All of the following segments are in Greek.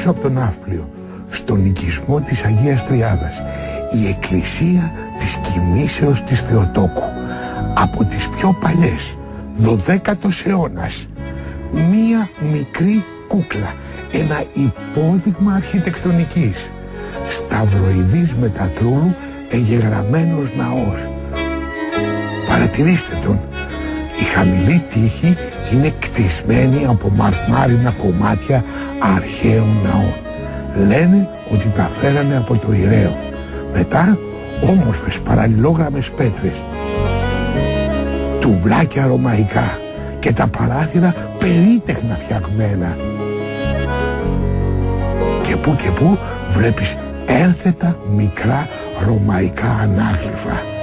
έξω από τον Ναύπλιο, στον οικισμό της Αγίας Τριάδας, η εκκλησία της Κοιμήσεως της Θεοτόκου, από τις πιο παλιές, 12ος αιώνας. Μία μικρή κούκλα, ένα υπόδειγμα αρχιτεκτονικής, σταυροειδής μετατρούλου εγγεγραμμένος ναός. Παρατηρήστε τον. Η χαμηλή τείχη είναι κτισμένη από μαρμάρινα κομμάτια αρχαίων ναών. Λένε ότι τα φέρανε από το Ηραίο. Μετά όμορφες παραλληλόγραμμες πέτρες, τουβλάκια ρωμαϊκά και τα παράθυρα περίτεχνα φτιαγμένα. Και που βλέπεις ένθετα μικρά ρωμαϊκά ανάγλυφα.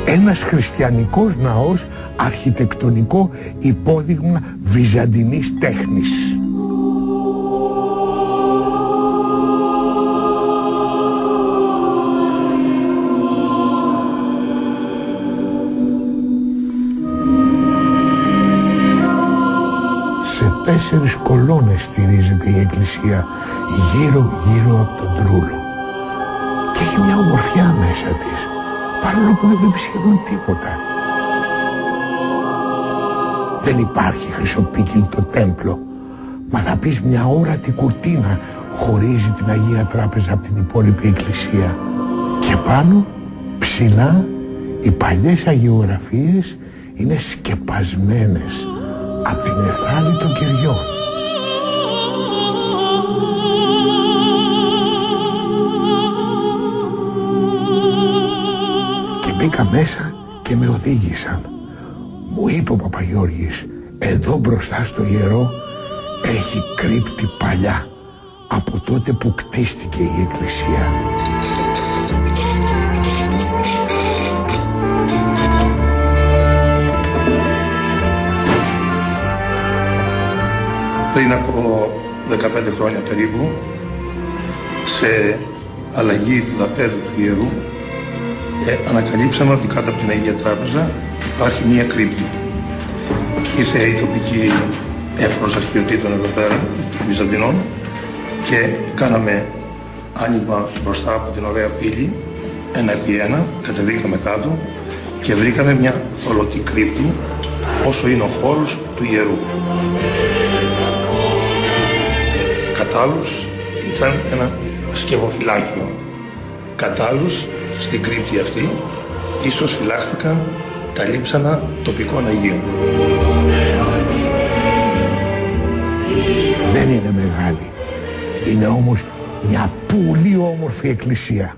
Ένας χριστιανικός ναός, αρχιτεκτονικό υπόδειγμα βυζαντινής τέχνης. Σε 4 κολόνες στηρίζεται η εκκλησία γύρω από τον Τρούλο. Και έχει μια ομορφιά μέσα της, παρόλο που δεν βλέπει σχεδόν τίποτα. Δεν υπάρχει χρυσοπίκυλτο τέμπλο, μα θα πεις μια όρατη κουρτίνα χωρίζει την Αγία Τράπεζα από την υπόλοιπη εκκλησία. Και πάνω, ψηλά, οι παλιές αγιογραφίες είναι σκεπασμένες από την εθάλη των κεριών. Και μπήκα μέσα και με οδήγησαν. Μου είπε ο Παπαγιώργης, εδώ μπροστά στο ιερό έχει κρύπτη παλιά, από τότε που κτίστηκε η εκκλησία. Πριν από 15 χρόνια περίπου, σε αλλαγή του δαπέδου του ιερού, ανακαλύψαμε ότι κάτω από την Αγία Τράπεζα υπάρχει μία κρύπτη. Ήρθε η τοπική έφρος αρχαιοτήτων εδώ πέρα, των Βυζαντινών, και κάναμε άνοιγμα μπροστά από την ωραία πύλη, 1x1, κατεβήκαμε κάτω και βρήκαμε μια θολωτή κρύπτη, όσο είναι ο χώρος του ιερού. Κατάλληλος ήταν ένα σκευοφυλάκιο. Κατάλληλος στην κρύπτη αυτή ίσως φυλάχθηκαν τα λείψανα τοπικών Αγίων. Δεν είναι μεγάλη. Είναι όμως μια πολύ όμορφη εκκλησία.